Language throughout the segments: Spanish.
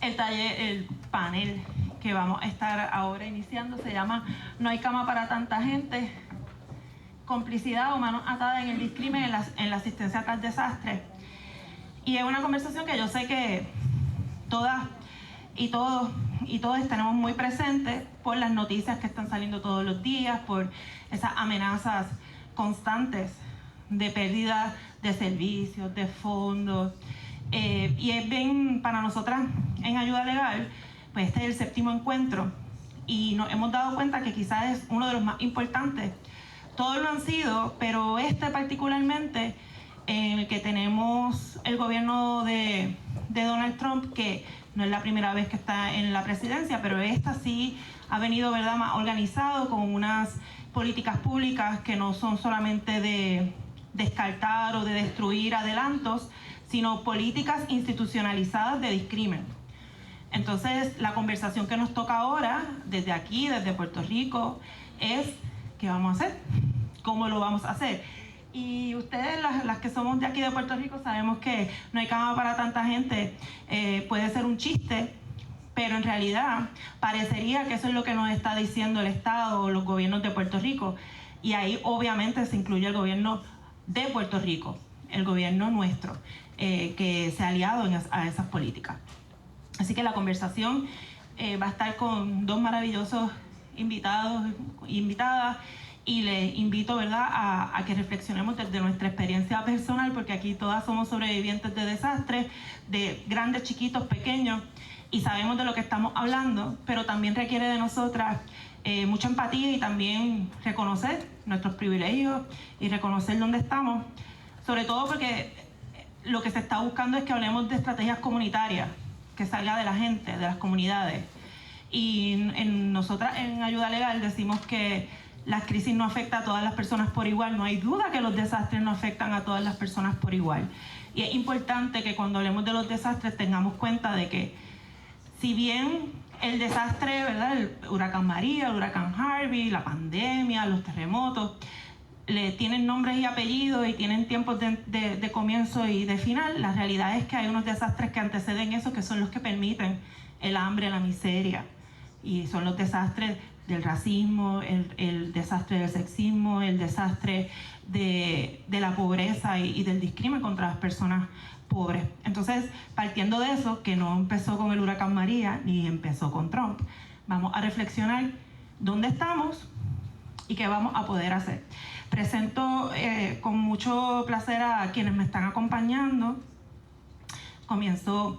El taller, el panel que vamos a estar ahora iniciando se llama No hay cama para tanta gente, complicidad o manos atadas en el discrimen en la asistencia tras desastre. Y es una conversación que yo sé que todas y todos tenemos muy presentes por las noticias que están saliendo todos los días, por esas amenazas constantes de pérdida de servicios, de fondos. Y es bien, para nosotras en Ayuda Legal, pues este es el 7º encuentro y nos hemos dado cuenta que quizás es uno de los más importantes. Todos lo han sido, pero este particularmente, en el que tenemos el gobierno de Donald Trump, que no es la primera vez que está en la presidencia, pero esta sí ha venido, ¿verdad?, más organizado, con unas políticas públicas que no son solamente de descartar o de destruir adelantos, sino políticas institucionalizadas de discrimen. Entonces, la conversación que nos toca ahora, desde aquí, desde Puerto Rico, es ¿qué vamos a hacer? ¿Cómo lo vamos a hacer? Y ustedes, las que somos de aquí de Puerto Rico, sabemos que no hay cama para tanta gente. Puede ser un chiste, pero en realidad parecería que eso es lo que nos está diciendo el Estado o los gobiernos de Puerto Rico. Y ahí obviamente se incluye el gobierno de Puerto Rico, el gobierno nuestro, que se ha aliado a esas políticas. Así que la conversación va a estar con 2 maravillosos invitados e invitadas, y les invito, ¿verdad?, a que reflexionemos desde nuestra experiencia personal, porque aquí todas somos sobrevivientes de desastres, de grandes, chiquitos, pequeños, y sabemos de lo que estamos hablando, pero también requiere de nosotras mucha empatía y también reconocer nuestros privilegios y reconocer dónde estamos, sobre todo porque lo que se está buscando es que hablemos de estrategias comunitarias, que salga de la gente, de las comunidades. Y nosotras en Ayuda Legal decimos que las crisis no afectan a todas las personas por igual. No hay duda que los desastres no afectan a todas las personas por igual. Y es importante que cuando hablemos de los desastres tengamos cuenta de que, si bien el desastre, ¿verdad?, el huracán María, el huracán Harvey, la pandemia, los terremotos, tienen nombres y apellidos y tienen tiempos de comienzo y de final, la realidad es que hay unos desastres que anteceden eso, que son los que permiten el hambre, la miseria, y son los desastres del racismo, el desastre del sexismo, el desastre de la pobreza y del discrimen contra las personas pobres. Entonces, partiendo de eso, que no empezó con el huracán María ni empezó con Trump, vamos a reflexionar dónde estamos y qué vamos a poder hacer. Presento con mucho placer a quienes me están acompañando. Comienzo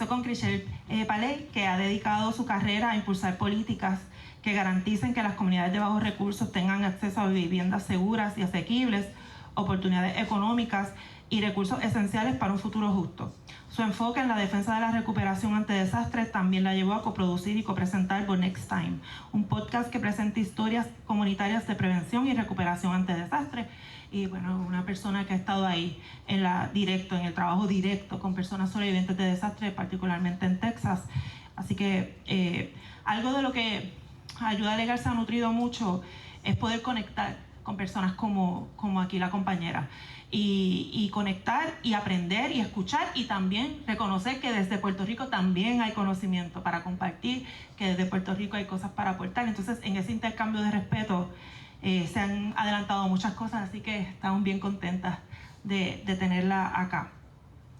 con Chrishell Paley, que ha dedicado su carrera a impulsar políticas que garanticen que las comunidades de bajos recursos tengan acceso a viviendas seguras y asequibles, oportunidades económicas y recursos esenciales para un futuro justo. Su enfoque en la defensa de la recuperación ante desastres también la llevó a coproducir y copresentar Por Next Time, un podcast que presenta historias comunitarias de prevención y recuperación ante desastres. Y bueno, una persona que ha estado ahí en el trabajo directo con personas sobrevivientes de desastres, particularmente en Texas. Así que algo de lo que Ayuda Legal se ha nutrido mucho es poder conectar con personas como aquí la compañera, y conectar y aprender y escuchar, y también reconocer que desde Puerto Rico también hay conocimiento para compartir, que desde Puerto Rico hay cosas para aportar. Entonces, en ese intercambio de respeto se han adelantado muchas cosas, así que estamos bien contentas de tenerla acá.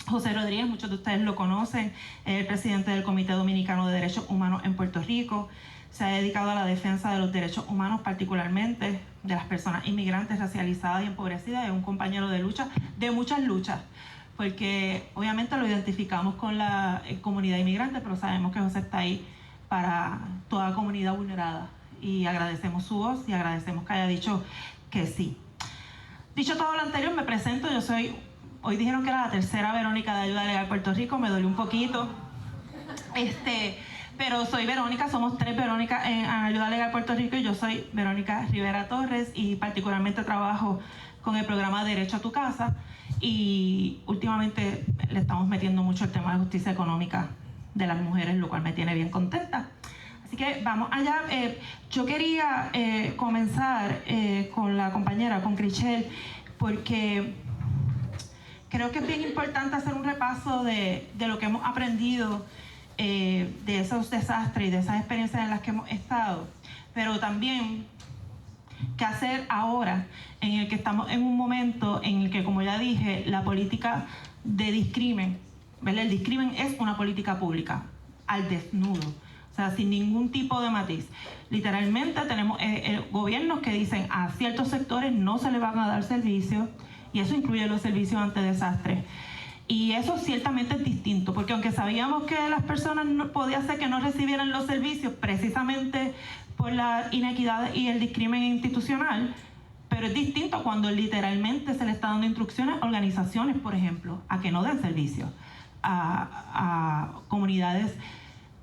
José Rodríguez, muchos de ustedes lo conocen, es el presidente del Comité Dominicano de Derechos Humanos en Puerto Rico. Se ha dedicado a la defensa de los derechos humanos, particularmente de las personas inmigrantes, racializadas y empobrecidas. Es un compañero de lucha, de muchas luchas, porque obviamente lo identificamos con la comunidad inmigrante, pero sabemos que José está ahí para toda comunidad vulnerada, y agradecemos su voz y agradecemos que haya dicho que sí. Dicho todo lo anterior, me presento. Hoy dijeron que era la tercera Verónica de Ayuda Legal Puerto Rico, me dolió un poquito. Pero soy Verónica, somos 3 Verónicas en Ayuda Legal Puerto Rico, y yo soy Verónica Rivera Torres, y particularmente trabajo con el programa Derecho a tu Casa, y últimamente le estamos metiendo mucho el tema de justicia económica de las mujeres, lo cual me tiene bien contenta. Así que vamos allá. Yo quería comenzar con la compañera, con Chrishell, porque creo que es bien importante hacer un repaso de lo que hemos aprendido de esos desastres y de esas experiencias en las que hemos estado, pero también qué hacer ahora en el que estamos en un momento en el que, como ya dije, la política de discrimen, ¿verdad? El discrimen es una política pública al desnudo, o sea, sin ningún tipo de matiz. Literalmente tenemos gobiernos que dicen a ciertos sectores no se les van a dar servicios, y eso incluye los servicios ante desastres. Y eso ciertamente es distinto, porque aunque sabíamos que las personas podía ser que no recibieran los servicios precisamente por la inequidad y el discrimen institucional, pero es distinto cuando literalmente se le está dando instrucciones a organizaciones, por ejemplo, a que no den servicios a comunidades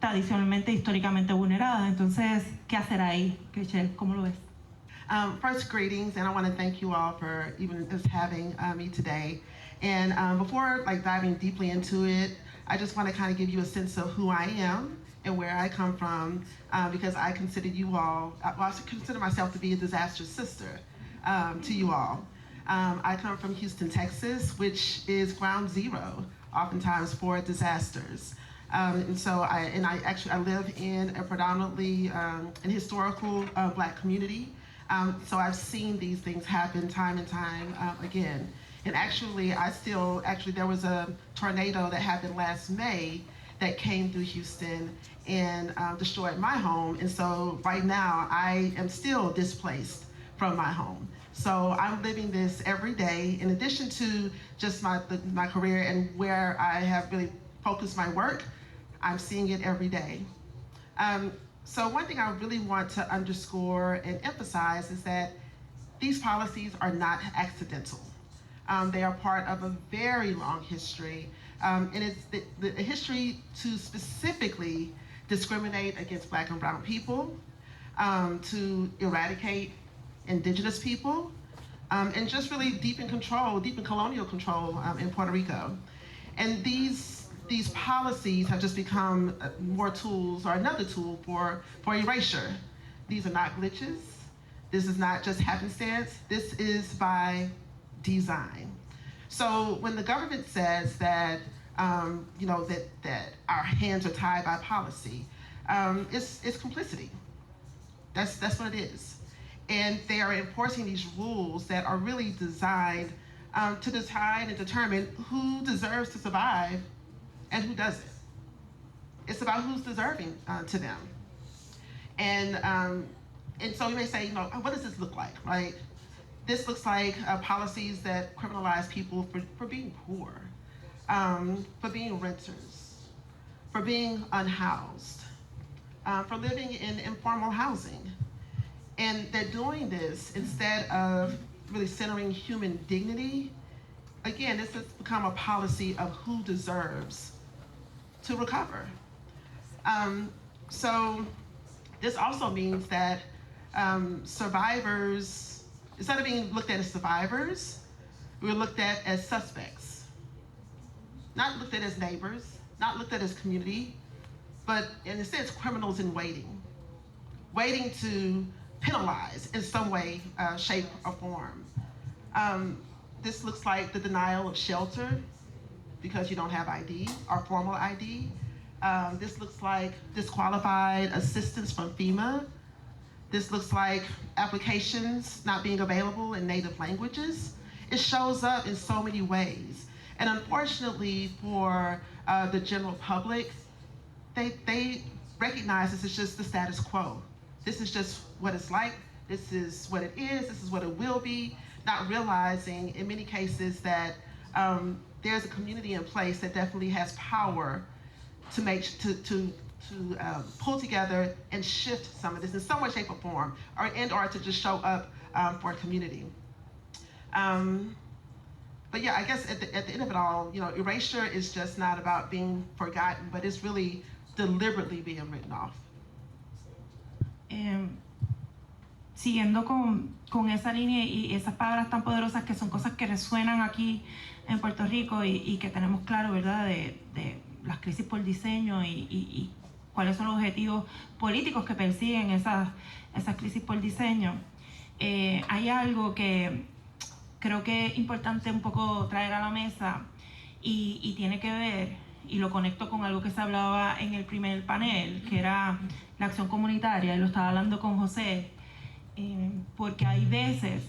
tradicionalmente, históricamente vulneradas. Entonces, ¿qué hacer ahí, Michelle? ¿Cómo lo ves? First, greetings, and I want to thank you all for even just having me today. And before diving deeply into it, I just want to kind of give you a sense of who I am and where I come from, because I consider you all, I consider myself to be a disaster sister to you all. I come from Houston, Texas, which is ground zero, oftentimes, for disasters. And so I live in a predominantly an historical Black community. So I've seen these things happen time and time again. And actually, there was a tornado that happened last May that came through Houston and destroyed my home. And so right now, I am still displaced from my home. So I'm living this every day, in addition to just my career and where I have really focused my work. I'm seeing it every day. So one thing I really want to underscore and emphasize is that these policies are not accidental. They are part of a very long history, and it's the history to specifically discriminate against Black and brown people, to eradicate indigenous people, and just really deepen colonial control in Puerto Rico. And these policies have just become more tools, or another tool for erasure. These are not glitches. This is not just happenstance. This is by design. So when the government says that that our hands are tied by policy, it's complicity. That's what it is. And they are enforcing these rules that are really designed to decide and determine who deserves to survive and who doesn't. It's about who's deserving to them. And so you may say, what does this look like, right? This looks like policies that criminalize people for being poor, for being renters, for being unhoused, for living in informal housing. And they're doing this instead of really centering human dignity. Again, this has become a policy of who deserves to recover. So this also means that survivors, instead of being looked at as survivors, we're looked at as suspects. Not looked at as neighbors, not looked at as community, but in a sense, criminals in waiting to penalize in some way, shape, or form. This looks like the denial of shelter because you don't have ID or formal ID. This looks like disqualified assistance from FEMA. This looks like applications not being available in native languages. It shows up in so many ways. And unfortunately for the general public, they recognize this is just the status quo. This is just what it's like. This is what it is. This is what it will be. Not realizing in many cases that there's a community in place that definitely has power to pull together and shift some of this in some way, shape, or form, or to just show up for a community. But yeah, I guess at the end of it all, erasure is just not about being forgotten, but it's really deliberately being written off. Siguiendo con esa línea y esas palabras tan poderosas que son cosas que resuenan aquí en Puerto Rico y que tenemos claro, ¿verdad?, de las crisis por diseño y cuáles son los objetivos políticos que persiguen esas crisis por diseño. Hay algo que creo que es importante un poco traer a la mesa y tiene que ver, y lo conecto con algo que se hablaba en el primer panel, que era la acción comunitaria, y lo estaba hablando con José, porque hay veces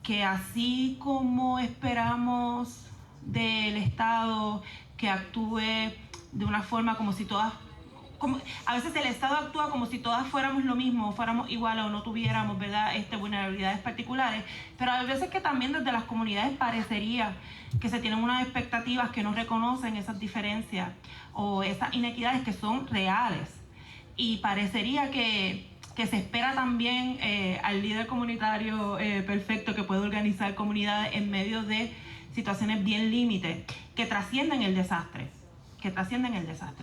que así como esperamos del Estado que actúe de una forma como si todas, a veces el Estado actúa como si todas fuéramos lo mismo, fuéramos iguales o no tuviéramos, ¿verdad?, vulnerabilidades particulares, pero hay veces que también desde las comunidades parecería que se tienen unas expectativas que no reconocen esas diferencias o esas inequidades que son reales, y parecería que se espera también al líder comunitario perfecto que puede organizar comunidades en medio de situaciones bien límites que trascienden el desastre.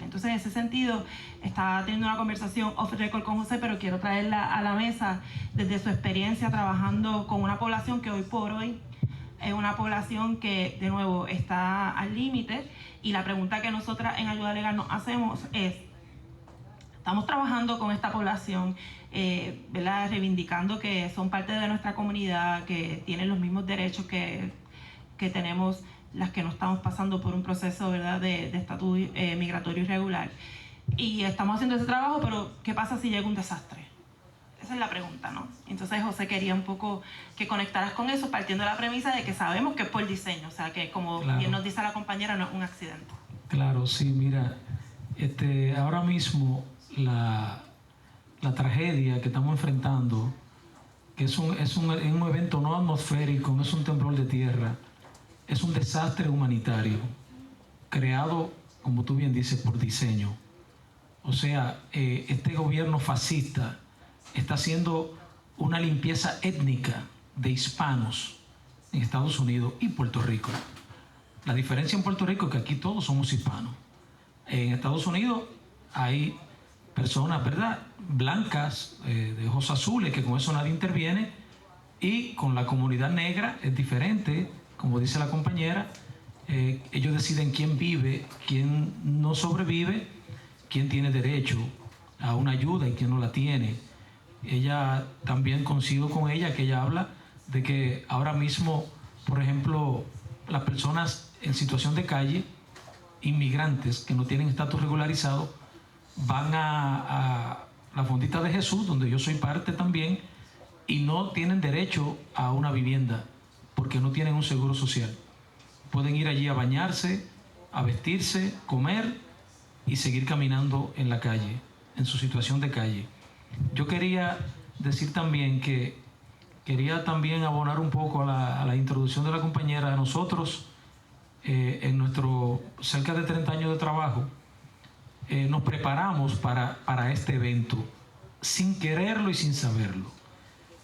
Entonces, en ese sentido, estaba teniendo una conversación off the record con José, pero quiero traerla a la mesa desde su experiencia trabajando con una población que hoy por hoy es una población que, de nuevo, está al límite, y la pregunta que nosotras en Ayuda Legal nos hacemos es: estamos trabajando con esta población, ¿verdad?, reivindicando que son parte de nuestra comunidad, que tienen los mismos derechos que tenemos las que no estamos pasando por un proceso, ¿verdad?, de estatus migratorio irregular. Y estamos haciendo ese trabajo, pero ¿qué pasa si llega un desastre? Esa es la pregunta, ¿no? Entonces José quería un poco que conectaras con eso, partiendo de la premisa de que sabemos que es por diseño, o sea, que como bien nos dice la compañera, no es un accidente. Claro, sí, mira, ahora mismo la tragedia que estamos enfrentando, que es un evento no atmosférico, no es un temblor de tierra, es un desastre humanitario creado, como tú bien dices, por diseño. O sea, este gobierno fascista está haciendo una limpieza étnica de hispanos en Estados Unidos y Puerto Rico. La diferencia en Puerto Rico es que aquí todos somos hispanos. En Estados Unidos hay personas, ¿verdad?, blancas, de ojos azules, que con eso nadie interviene, y con la comunidad negra es diferente. Como dice la compañera, ellos deciden quién vive, quién no sobrevive, quién tiene derecho a una ayuda y quién no la tiene. Ella también coincido con ella, que ella habla de que ahora mismo, por ejemplo, las personas en situación de calle, inmigrantes que no tienen estatus regularizado, van a la Fondita de Jesús, donde yo soy parte también, y no tienen derecho a una vivienda porque no tienen un seguro social. Pueden ir allí a bañarse, a vestirse, comer y seguir caminando en la calle, en su situación de calle. Yo quería decir también que quería también abonar un poco a la introducción de la compañera. Nosotros, en nuestro cerca de 30 años de trabajo, nos preparamos para este evento, sin quererlo y sin saberlo.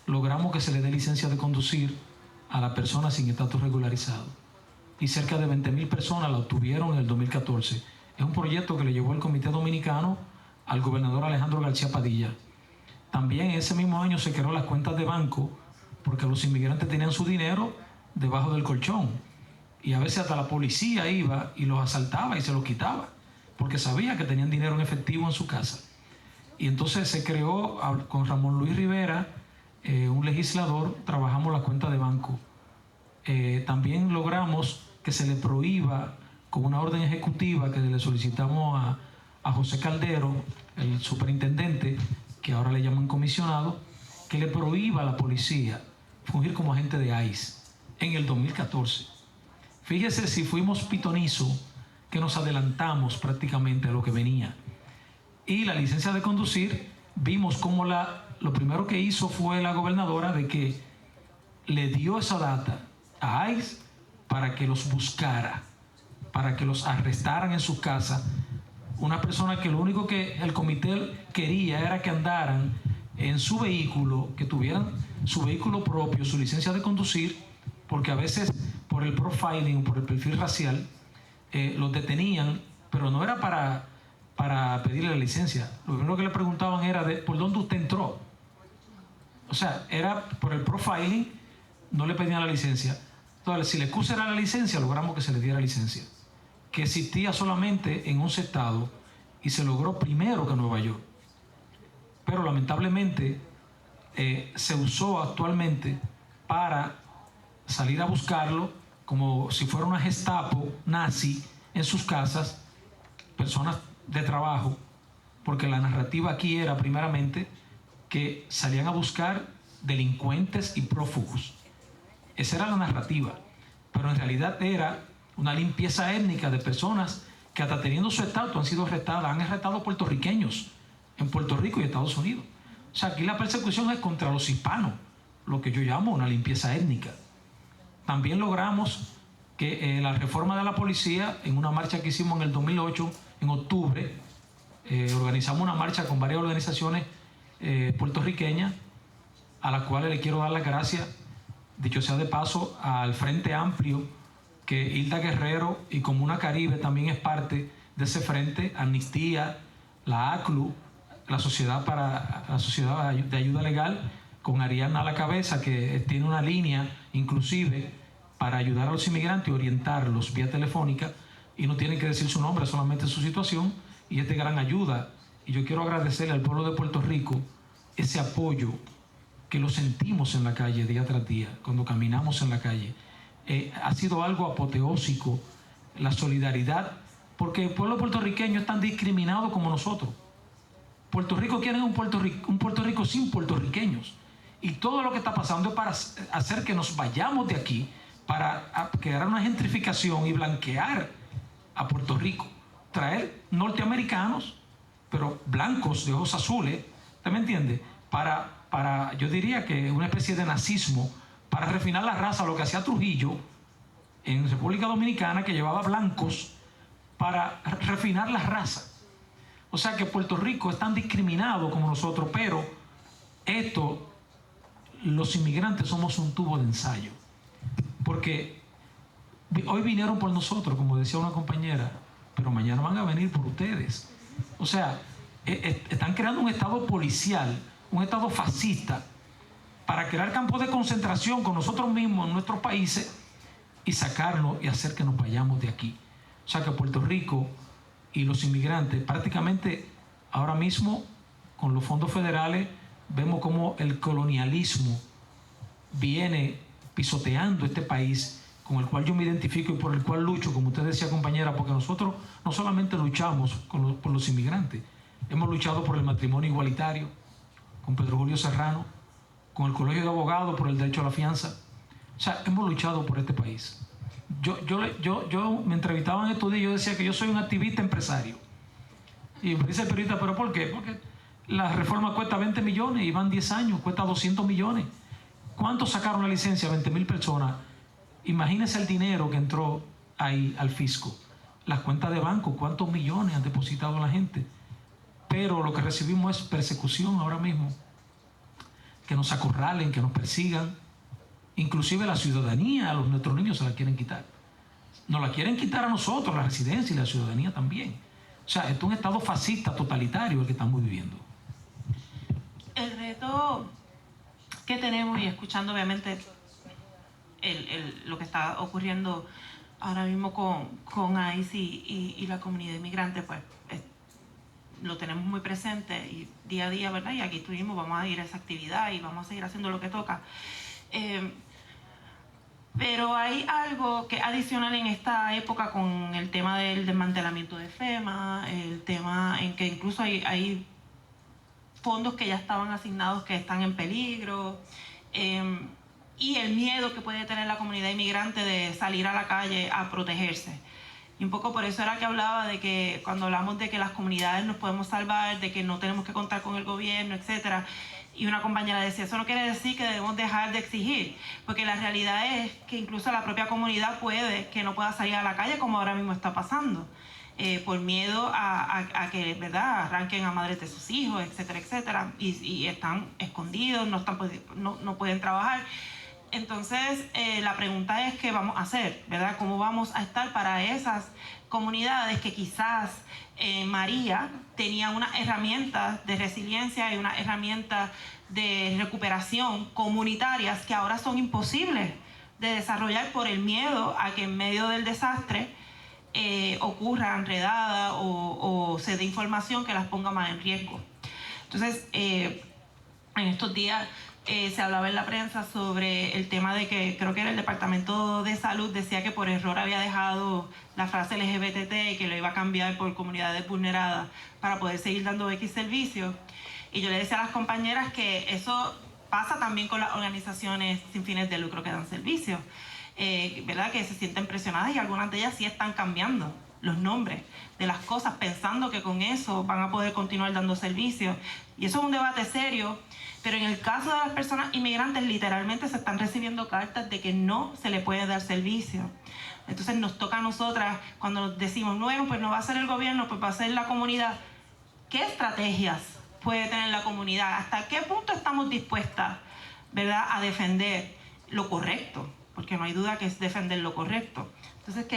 Logramos que se le dé licencia de conducir a las personas sin estatus regularizado, y cerca de 20,000 personas la obtuvieron en el 2014. Es un proyecto que le llevó el Comité Dominicano al gobernador Alejandro García Padilla. También ese mismo año se creó las cuentas de banco, porque los inmigrantes tenían su dinero debajo del colchón, y a veces hasta la policía iba y los asaltaba y se los quitaba, porque sabía que tenían dinero en efectivo en su casa. Y entonces se creó, con Ramón Luis Rivera, un legislador, trabajamos la cuenta de banco. También logramos que se le prohíba, con una orden ejecutiva que le solicitamos a José Caldero, el superintendente, que ahora le llaman comisionado, que le prohíba a la policía fungir como agente de ICE en el 2014. Fíjese si fuimos pitonizos, que nos adelantamos prácticamente a lo que venía. Y la licencia de conducir, vimos cómo lo primero que hizo fue la gobernadora de que le dio esa data a ICE para que los buscara, para que los arrestaran en sus casas. Una persona que lo único que el comité quería era que andaran en su vehículo, que tuvieran su vehículo propio, su licencia de conducir, porque a veces por el profiling, por el perfil racial, los detenían, pero no era para pedirle la licencia. Lo primero que le preguntaban era por dónde usted entró. O sea, era por el profiling, no le pedían la licencia. Entonces, si la excusa era la licencia, logramos que se le diera licencia, que existía solamente en 11 estados y se logró primero que en Nueva York. Pero lamentablemente se usó actualmente para salir a buscarlo como si fuera una Gestapo nazi en sus casas, personas de trabajo, porque la narrativa aquí era primeramente que salían a buscar delincuentes y prófugos. Esa era la narrativa, pero en realidad era una limpieza étnica de personas que hasta teniendo su estatus han sido arrestadas, han arrestado puertorriqueños en Puerto Rico y Estados Unidos. O sea, aquí la persecución es contra los hispanos, lo que yo llamo una limpieza étnica. También logramos que la reforma de la policía, en una marcha que hicimos en el 2008, en octubre, organizamos una marcha con varias organizaciones puertorriqueñas, a las cuales le quiero dar las gracias, dicho sea de paso, al Frente Amplio, que Hilda Guerrero y Comuna Caribe también es parte de ese frente, Amnistía, la ACLU, la Sociedad de Ayuda Legal, con Ariana a la cabeza, que tiene una línea inclusive para ayudar a los inmigrantes y orientarlos vía telefónica, y no tienen que decir su nombre, solamente su situación, y es de gran ayuda. Y yo quiero agradecerle al pueblo de Puerto Rico ese apoyo que lo sentimos en la calle día tras día, cuando caminamos en la calle. Ha sido algo apoteósico la solidaridad, porque el pueblo puertorriqueño es tan discriminado como nosotros. Puerto Rico quiere un Puerto Rico sin puertorriqueños, y todo lo que está pasando es para hacer que nos vayamos de aquí, para crear una gentrificación y blanquear a Puerto Rico, traer norteamericanos, pero blancos de ojos azules, ¿usted me entiende? Para yo diría que una especie de nazismo, para refinar la raza, lo que hacía Trujillo en República Dominicana, que llevaba blancos para refinar la raza. O sea que Puerto Rico es tan discriminado como nosotros, pero esto, los inmigrantes somos un tubo de ensayo, porque hoy vinieron por nosotros, como decía una compañera, pero mañana van a venir por ustedes. O sea, están creando un estado policial, un estado fascista, para crear campos de concentración con nosotros mismos en nuestros países y sacarnos y hacer que nos vayamos de aquí. O sea que Puerto Rico y los inmigrantes, prácticamente ahora mismo con los fondos federales, vemos cómo el colonialismo viene pisoteando este país, con el cual yo me identifico y por el cual lucho, como usted decía, compañera, porque nosotros no solamente luchamos por los inmigrantes, hemos luchado por el matrimonio igualitario, con Pedro Julio Serrano, con el Colegio de Abogados por el derecho a la fianza. O sea, hemos luchado por este país. Yo me entrevistaban estos días y yo decía que yo soy un activista empresario. Y me dice el periodista, ¿pero por qué? Porque la reforma cuesta 20 millones y van 10 años, cuesta 200 millones. ¿Cuántos sacaron la licencia? 20,000 personas. Imagínense el dinero que entró ahí al fisco. Las cuentas de banco, ¿cuántos millones han depositado la gente? Pero lo que recibimos es persecución ahora mismo. Que nos acorralen, que nos persigan. Inclusive la ciudadanía, a nuestros niños se la quieren quitar. Nos la quieren quitar a nosotros, la residencia y la ciudadanía también. O sea, esto es un estado fascista totalitario el que estamos viviendo. El reto que tenemos, y escuchando obviamente lo que está ocurriendo ahora mismo con ICE y la comunidad inmigrante, pues lo tenemos muy presente y día a día, ¿verdad? Y aquí estuvimos, vamos a ir a esa actividad y vamos a seguir haciendo lo que toca. Pero hay algo que adicional en esta época con el tema del desmantelamiento de FEMA, el tema en que incluso hay fondos que ya estaban asignados que están en peligro, y el miedo que puede tener la comunidad inmigrante de salir a la calle a protegerse. Y un poco por eso era que hablaba de que cuando hablamos de que las comunidades nos podemos salvar, de que no tenemos que contar con el gobierno, etcétera. Y una compañera decía, eso no quiere decir que debemos dejar de exigir, porque la realidad es que incluso la propia comunidad puede que no pueda salir a la calle como ahora mismo está pasando, por miedo a que, ¿verdad?, arranquen a madres de sus hijos, etcétera, etcétera, y están escondidos, no pueden trabajar. Entonces, la pregunta es qué vamos a hacer, ¿verdad? ¿Cómo vamos a estar para esas comunidades que quizás María tenía unas herramientas de resiliencia y unas herramientas de recuperación comunitarias que ahora son imposibles de desarrollar por el miedo a que en medio del desastre ocurra enredada o se dé información que las ponga más en riesgo? Entonces, en estos días Se hablaba en la prensa sobre el tema de que creo que era el Departamento de Salud decía que por error había dejado la frase LGBT y que lo iba a cambiar por comunidades vulneradas para poder seguir dando X servicios. Y yo le decía a las compañeras que eso pasa también con las organizaciones sin fines de lucro que dan servicios, ¿verdad? Que se sienten presionadas y algunas de ellas sí están cambiando los nombres de las cosas pensando que con eso van a poder continuar dando servicios. Y eso es un debate serio. Pero en el caso de las personas inmigrantes, literalmente se están recibiendo cartas de que no se le puede dar servicio. Entonces nos toca a nosotras, cuando nos decimos, bueno, pues no va a ser el gobierno, pues va a ser la comunidad. ¿Qué estrategias puede tener la comunidad? ¿Hasta qué punto estamos dispuestas, ¿verdad?, a defender lo correcto? Porque no hay duda que es defender lo correcto. Entonces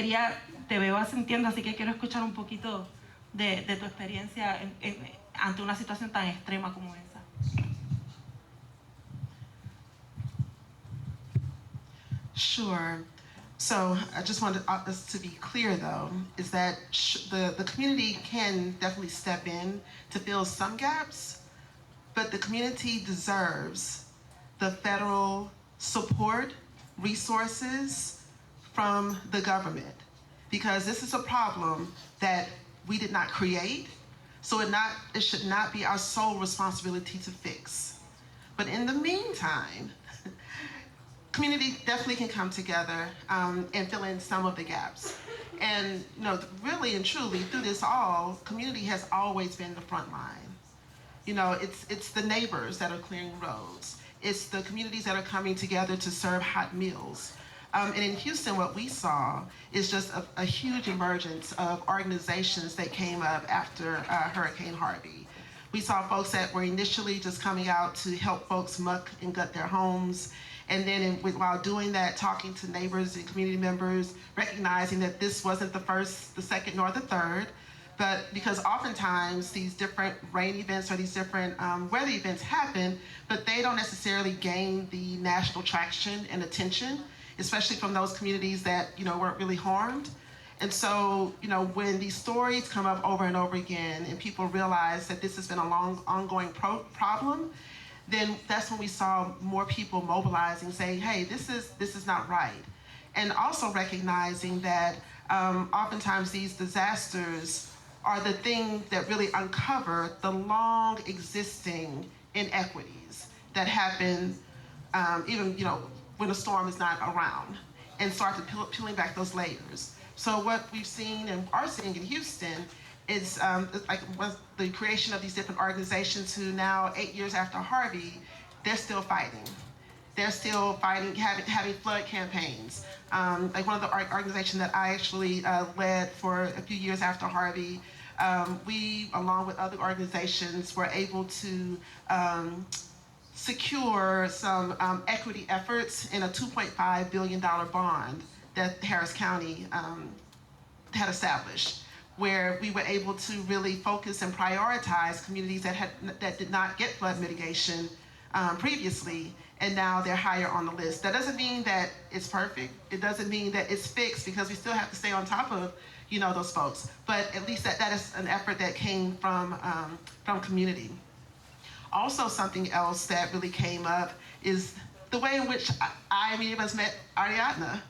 te veo asintiendo, así que quiero escuchar un poquito de tu experiencia ante una situación tan extrema como esa. Sure. So I just wanted us to be clear, though, is that the community can definitely step in to fill some gaps, but the community deserves the federal support, resources from the government, because this is a problem that we did not create, so it should not be our sole responsibility to fix. But in the meantime, community definitely can come together and fill in some of the gaps. And really and truly, through this all, community has always been the front line. It's the neighbors that are clearing roads. It's the communities that are coming together to serve hot meals. And in Houston, what we saw is just a huge emergence of organizations that came up after Hurricane Harvey. We saw folks that were initially just coming out to help folks muck and gut their homes. And then while doing that, talking to neighbors and community members, recognizing that this wasn't the first, the second, nor the third, but because oftentimes these different rain events or these different weather events happen, but they don't necessarily gain the national traction and attention, especially from those communities that weren't really harmed. And so, when these stories come up over and over again and people realize that this has been a long, ongoing problem, then that's when we saw more people mobilizing, saying, hey, this is not right. And also recognizing that oftentimes these disasters are the thing that really uncover the long existing inequities that happen even when a storm is not around, and start to peeling back those layers. So what we've seen and are seeing in Houston is the creation of these different organizations who now, 8 years after Harvey, they're still fighting. They're still fighting, having flood campaigns. Like one of the organizations that I actually led for a few years after Harvey, we, along with other organizations, were able to secure some equity efforts in a $2.5 billion bond that Harris County had established, where we were able to really focus and prioritize communities that did not get flood mitigation previously, and now they're higher on the list. That doesn't mean that it's perfect. It doesn't mean that it's fixed, because we still have to stay on top of those folks. But at least that is an effort that came from community. Also, something else that really came up is the way in which many of us met Ariadna.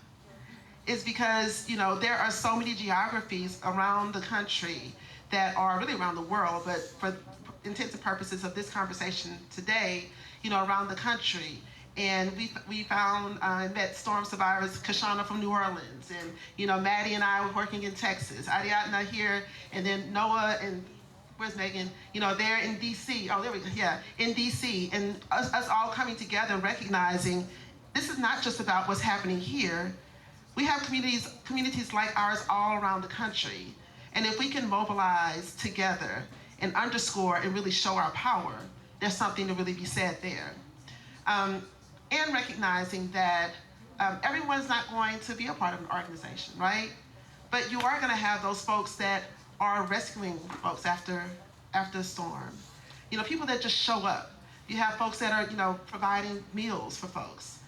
Is because there are so many geographies around the country that are really around the world, but for intents and purposes of this conversation today, around the country. And we found and met storm survivors, Kashana from New Orleans, and Maddie and I were working in Texas, Ariadna here, and then Noah and where's Megan? They're in DC. Oh, there we go. Yeah, in DC, and us all coming together and recognizing this is not just about what's happening here. We have communities like ours all around the country. And if we can mobilize together and underscore and really show our power, there's something to really be said there. And recognizing that everyone's not going to be a part of an organization, right? But you are going to have those folks that are rescuing folks after a storm. People that just show up. You have folks that are, providing meals for folks,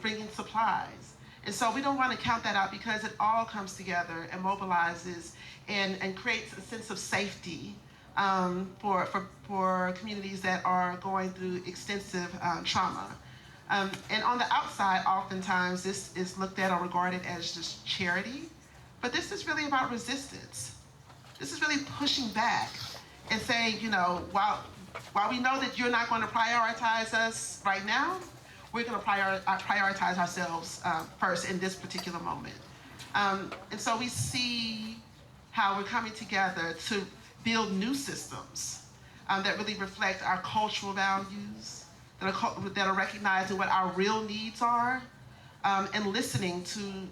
bringing supplies. And so we don't want to count that out, because it all comes together and mobilizes and creates a sense of safety for communities that are going through extensive trauma. And on the outside, oftentimes this is looked at or regarded as just charity, but this is really about resistance. This is really pushing back and saying, you know, while we know that you're not going to prioritize us right now, we're going to prioritize ourselves first in this particular moment. And so we see how we're coming together to build new systems that really reflect our cultural values, that are recognizing what our real needs are, and listening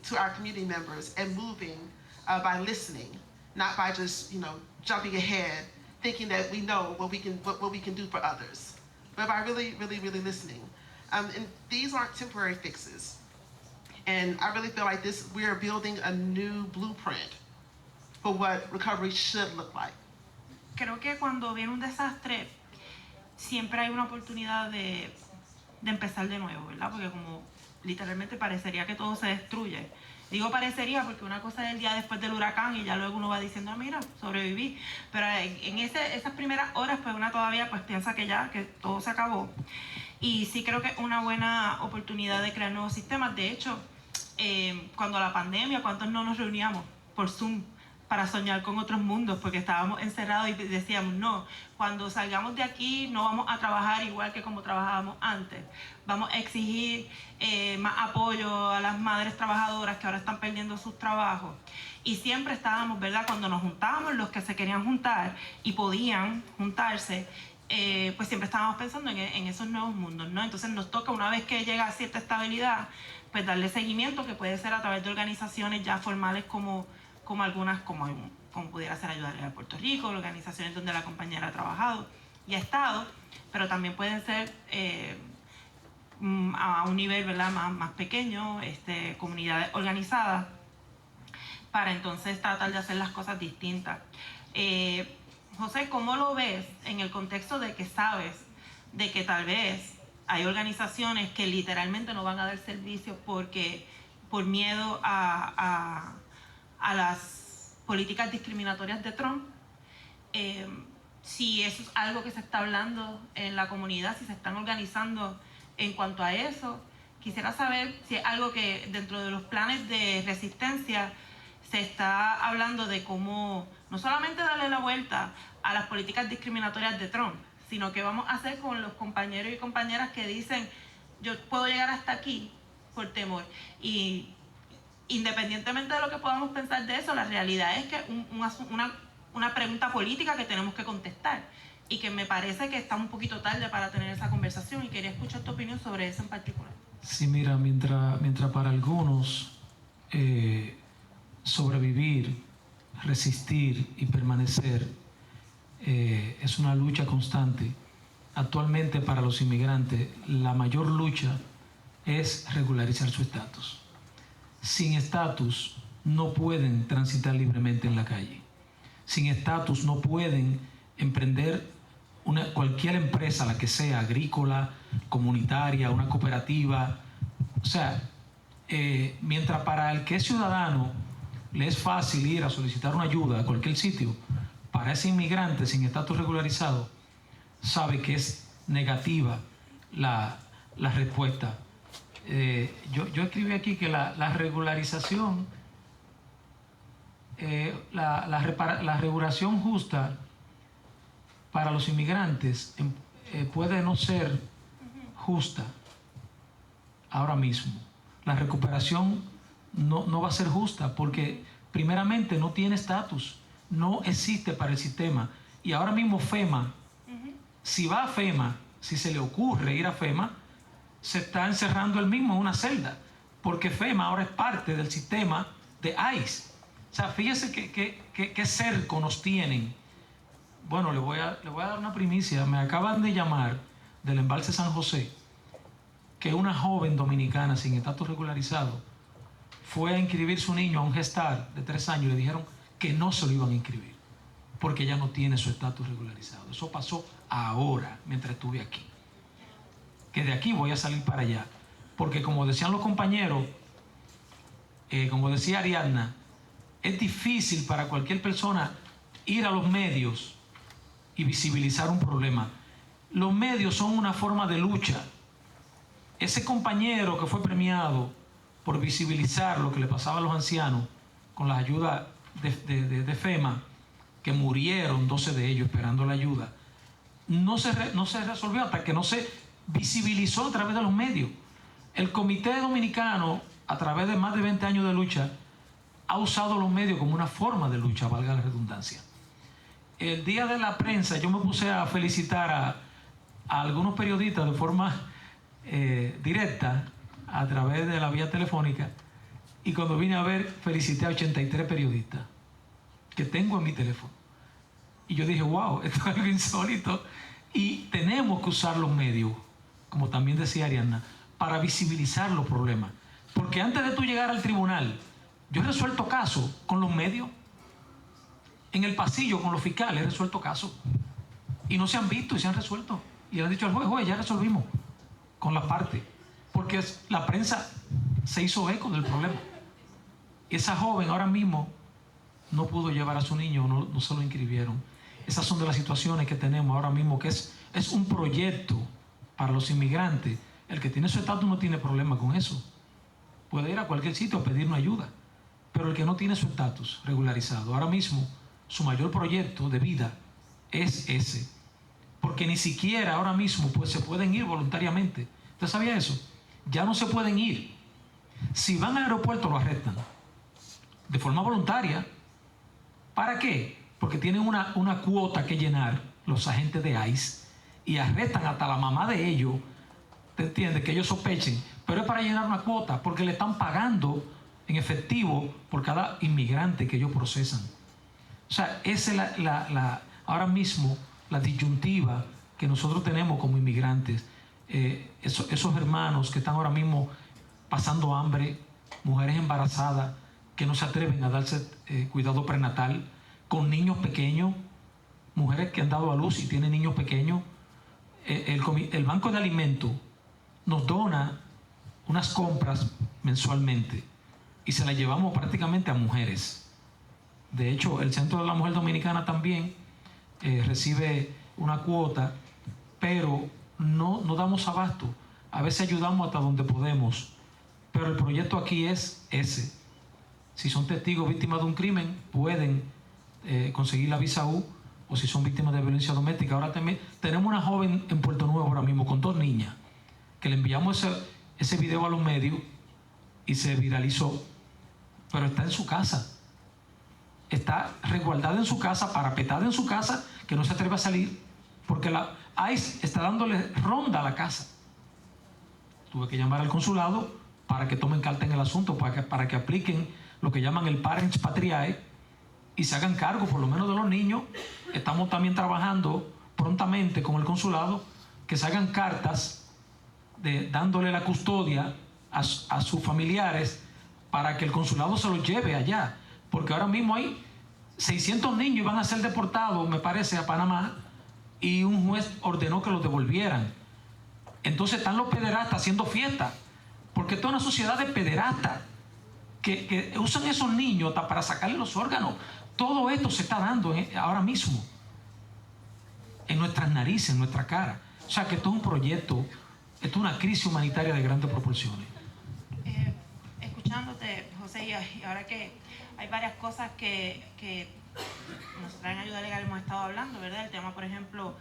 to our community members and moving by listening, not by just, you know, jumping ahead, thinking that we know what we can do for others, but by really listening. And these aren't temporary fixes. And I really feel like we're building a new blueprint for what recovery should look like. Creo que cuando viene un desastre, siempre hay una oportunidad de empezar de nuevo, ¿verdad? Porque como literalmente parecería que todo se destruye. Digo parecería porque una cosa es el día después del huracán y ya luego uno va diciendo, mira, sobreviví. Pero en esas primeras horas, pues una todavía pues piensa que ya, que todo se acabó. Y sí creo que es una buena oportunidad de crear nuevos sistemas. De hecho, cuando la pandemia, ¿cuántos no nos reuníamos por Zoom para soñar con otros mundos? Porque estábamos encerrados y decíamos, no, cuando salgamos de aquí no vamos a trabajar igual que como trabajábamos antes. Vamos a exigir más apoyo a las madres trabajadoras que ahora están perdiendo sus trabajos. Y siempre estábamos, ¿verdad? Cuando nos juntábamos, los que se querían juntar y podían juntarse, pues siempre estábamos pensando en esos nuevos mundos, ¿no? Entonces nos toca, una vez que llega a cierta estabilidad, pues darle seguimiento, que puede ser a través de organizaciones ya formales como algunas, como pudiera ser Ayudarle a Puerto Rico, organizaciones donde la compañera ha trabajado y ha estado, pero también pueden ser a un nivel, ¿verdad? más pequeño, comunidades organizadas, para entonces tratar de hacer las cosas distintas. José, ¿cómo lo ves en el contexto de que sabes de que tal vez hay organizaciones que literalmente no van a dar servicio por miedo a las políticas discriminatorias de Trump? Si eso es algo que se está hablando en la comunidad, si se están organizando en cuanto a eso. Quisiera saber si es algo que dentro de los planes de resistencia se está hablando de cómo no solamente darle la vuelta a las políticas discriminatorias de Trump, sino que vamos a hacer con los compañeros y compañeras que dicen, yo puedo llegar hasta aquí por temor. Y independientemente de lo que podamos pensar de eso, la realidad es que es una pregunta política que tenemos que contestar y que me parece que está un poquito tarde para tener esa conversación, y quería escuchar tu opinión sobre eso en particular. Sí, mira, mientras para algunos sobrevivir, resistir y permanecer es una lucha constante, actualmente para los inmigrantes la mayor lucha es regularizar su estatus. Sin estatus no pueden transitar libremente en la calle. Sin estatus no pueden emprender cualquier empresa, la que sea, agrícola, comunitaria, una cooperativa. O sea, mientras para el que es ciudadano le es fácil ir a solicitar una ayuda a cualquier sitio, para ese inmigrante sin estatus regularizado sabe que es negativa la respuesta. Yo escribí aquí que la regularización, la regulación justa para los inmigrantes puede no ser justa ahora mismo. La recuperación no va a ser justa porque primeramente no tiene estatus, no existe para el sistema. Y ahora mismo FEMA, si va a FEMA, si se le ocurre ir a FEMA, se está encerrando él mismo en una celda, porque FEMA ahora es parte del sistema de ICE. O sea, fíjese qué cerco nos tienen. Bueno, le voy a dar una primicia. Me acaban de llamar del embalse San José que una joven dominicana sin estatus regularizado fue a inscribir su niño a un gestar de 3 años y le dijeron que no se lo iban a inscribir porque ya no tiene su estatus regularizado. Eso pasó ahora, mientras estuve aquí. Que de aquí voy a salir para allá. Porque como decían los compañeros, como decía Ariadna, es difícil para cualquier persona ir a los medios y visibilizar un problema. Los medios son una forma de lucha. Ese compañero que fue premiado por visibilizar lo que le pasaba a los ancianos con las ayudas de FEMA, que murieron 12 de ellos esperando la ayuda, no se resolvió hasta que no se visibilizó a través de los medios. El Comité Dominicano, a través de más de 20 años de lucha, ha usado los medios como una forma de lucha, valga la redundancia. El día de la prensa yo me puse a felicitar a algunos periodistas de forma directa a través de la vía telefónica, y cuando vine a ver felicité a 83 periodistas que tengo en mi teléfono, y yo dije wow, esto es algo insólito, y tenemos que usar los medios, como también decía Ariadna, para visibilizar los problemas, porque antes de tú llegar al tribunal, yo he resuelto casos con los medios, en el pasillo con los fiscales he resuelto casos, y no se han visto y se han resuelto, y le han dicho al juez, ya resolvimos con la parte, porque la prensa se hizo eco del problema. Esa joven ahora mismo no pudo llevar a su niño, no se lo inscribieron. Esas son de las situaciones que tenemos ahora mismo, que es un proyecto para los inmigrantes. El que tiene su estatus no tiene problema con eso, puede ir a cualquier sitio a pedir una ayuda, pero el que no tiene su estatus regularizado, ahora mismo su mayor proyecto de vida es ese, porque ni siquiera ahora mismo pues se pueden ir voluntariamente. ¿Usted sabía eso? Ya no se pueden ir. Si van al aeropuerto lo arrestan de forma voluntaria. ¿Para qué? Porque tienen una cuota que llenar los agentes de ICE y arrestan hasta la mamá de ellos, ¿te entiendes? Que ellos sospechen, pero es para llenar una cuota, porque le están pagando en efectivo por cada inmigrante que ellos procesan. O sea, esa es ahora mismo la disyuntiva que nosotros tenemos como inmigrantes. Esos hermanos que están ahora mismo pasando hambre, mujeres embarazadas que no se atreven a darse cuidado prenatal, con niños pequeños, mujeres que han dado a luz y tienen niños pequeños. El Banco de Alimentos nos dona unas compras mensualmente y se las llevamos prácticamente a mujeres. De hecho, el Centro de la Mujer Dominicana también recibe una cuota, pero no damos abasto. A veces ayudamos hasta donde podemos, pero el proyecto aquí es ese. Si son testigos víctimas de un crimen, pueden conseguir la visa U, o si son víctimas de violencia doméstica. Ahora también tenemos una joven en Puerto Nuevo ahora mismo con 2 niñas, que le enviamos ese video a los medios y se viralizó, pero está en su casa. Está resguardada en su casa, parapetada en su casa, que no se atreve a salir, porque la ICE está dándole ronda a la casa. Tuve que llamar al consulado para que tomen carta en el asunto, para que apliquen lo que llaman el Parents Patriae y se hagan cargo por lo menos de los niños. Estamos también trabajando prontamente con el consulado, que se hagan cartas dándole la custodia a sus familiares, para que el consulado se los lleve allá, porque ahora mismo hay 600 niños y van a ser deportados, me parece, a Panamá, y un juez ordenó que los devolvieran. Entonces están los pederastas haciendo fiesta, porque toda una sociedad de pederastas que usan esos niños hasta para sacarle los órganos. Todo esto se está dando ahora mismo en nuestras narices, en nuestra cara. O sea que esto es un proyecto, esto es una crisis humanitaria de grandes proporciones. Escuchándote, José, y ahora que hay varias cosas que nos traen ayuda legal, hemos estado hablando, ¿verdad? El tema, por ejemplo,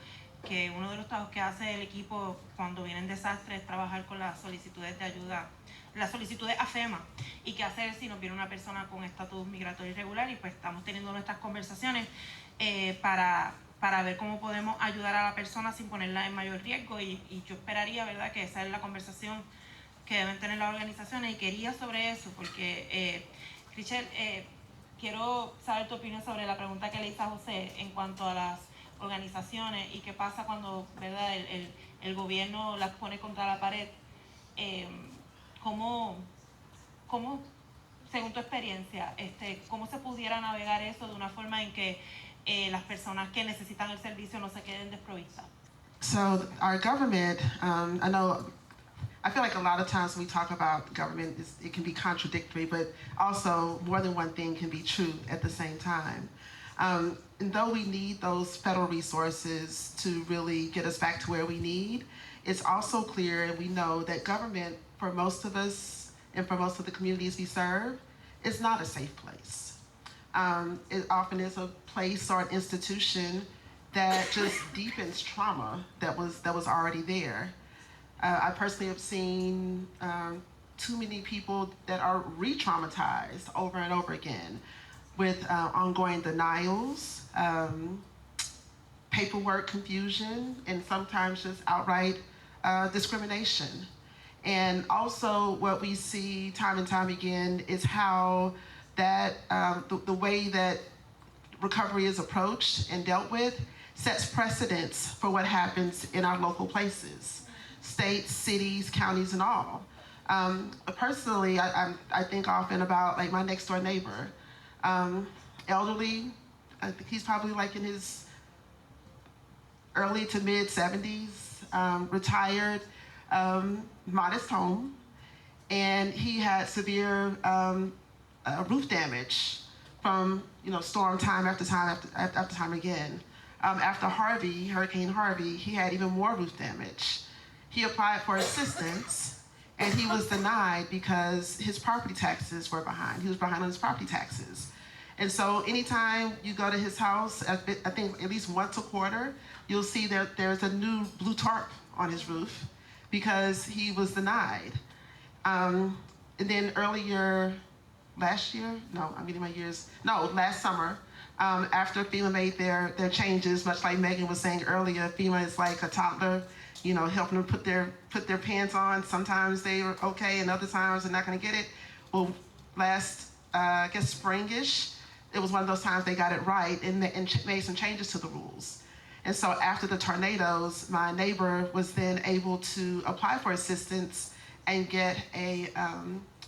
que uno de los trabajos que hace el equipo cuando vienen desastres es trabajar con las solicitudes de ayuda, las solicitudes a FEMA, y qué hacer si nos viene una persona con estatus migratorio irregular, y pues estamos teniendo nuestras conversaciones para ver cómo podemos ayudar a la persona sin ponerla en mayor riesgo, y yo esperaría, ¿verdad?, que esa es la conversación que deben tener las organizaciones, y quería sobre eso, porque, Richel, quiero saber tu opinión sobre la pregunta que le hice a José en cuanto a las organizaciones y qué pasa cuando, ¿verdad?, el gobierno las pone contra la pared. ¿Cómo, según tu experiencia, cómo se pudiera navegar eso de una forma en que las personas que necesitan el servicio no se queden desprovistas? So our government, I feel like a lot of times when we talk about government, it can be contradictory, but also more than one thing can be true at the same time. And though we need those federal resources to really get us back to where we need, it's also clear, and we know that government, for most of us and for most of the communities we serve, is not a safe place. It often is a place or an institution that just deepens trauma that was already there. I personally have seen too many people that are re-traumatized over and over again with ongoing denials, paperwork confusion, and sometimes just outright discrimination. And also what we see time and time again is how that the way that recovery is approached and dealt with sets precedents for what happens in our local places, states, cities, counties, and all. Personally, I think often about like my next door neighbor, elderly. I think he's probably like in his early to mid 70s, retired, modest home, and he had severe roof damage from storm time after time again. After Hurricane Harvey, he had even more roof damage. He applied for assistance, and he was denied because his property taxes were behind. He was behind on his property taxes. And so anytime you go to his house, I think at least once a quarter, you'll see that there's a new blue tarp on his roof because he was denied. And then last summer, after FEMA made their changes, much like Megan was saying earlier, FEMA is like a toddler, helping them put their pants on. Sometimes they are okay, and other times they're not gonna get it. Well, last, I guess springish, it was one of those times they got it right and made some changes to the rules. And so after the tornadoes, my neighbor was then able to apply for assistance and get a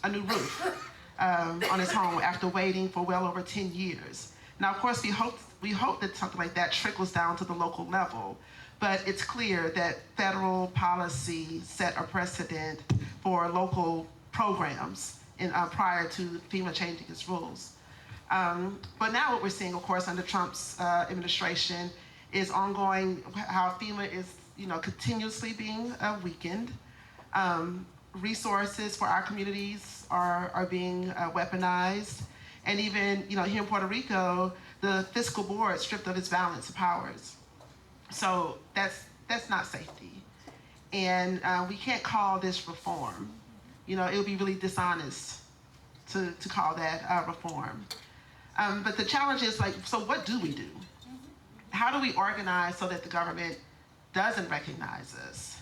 new roof on his home after waiting for well over 10 years. Now, of course, we hope that something like that trickles down to the local level, but it's clear that federal policy set a precedent for local programs prior to FEMA changing its rules. But now what we're seeing, of course, under Trump's administration is ongoing, how FEMA is, continuously being weakened. Resources for our communities are being weaponized. And even, here in Puerto Rico, the fiscal board stripped of its balance of powers. So that's not safety. And we can't call this reform. It would be really dishonest to call that reform. But the challenge is so what do we do? How do we organize so that the government doesn't recognize us?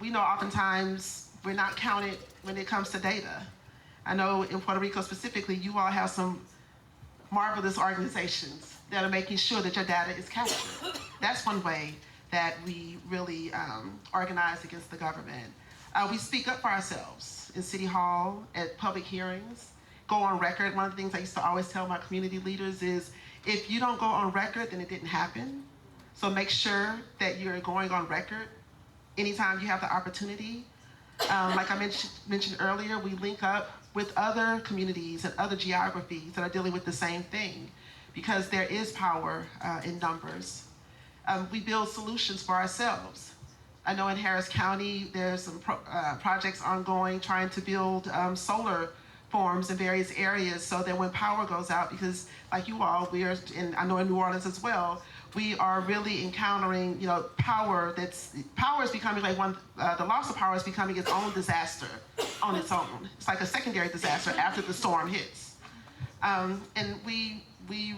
We know oftentimes we're not counted when it comes to data. I know in Puerto Rico specifically, you all have some marvelous organizations that are making sure that your data is captured. That's one way that we really organize against the government. We speak up for ourselves in City Hall, at public hearings, go on record. One of the things I used to always tell my community leaders is, if you don't go on record, then it didn't happen. So make sure that you're going on record anytime you have the opportunity. Like I mentioned earlier, we link up with other communities and other geographies that are dealing with the same thing, because there is power in numbers. We build solutions for ourselves. I know in Harris County, there's some projects ongoing trying to build solar farms in various areas so that when power goes out, because like you all, I know in New Orleans as well, we are really encountering, power is becoming like the loss of power is becoming its own disaster on its own. It's like a secondary disaster after the storm hits. And we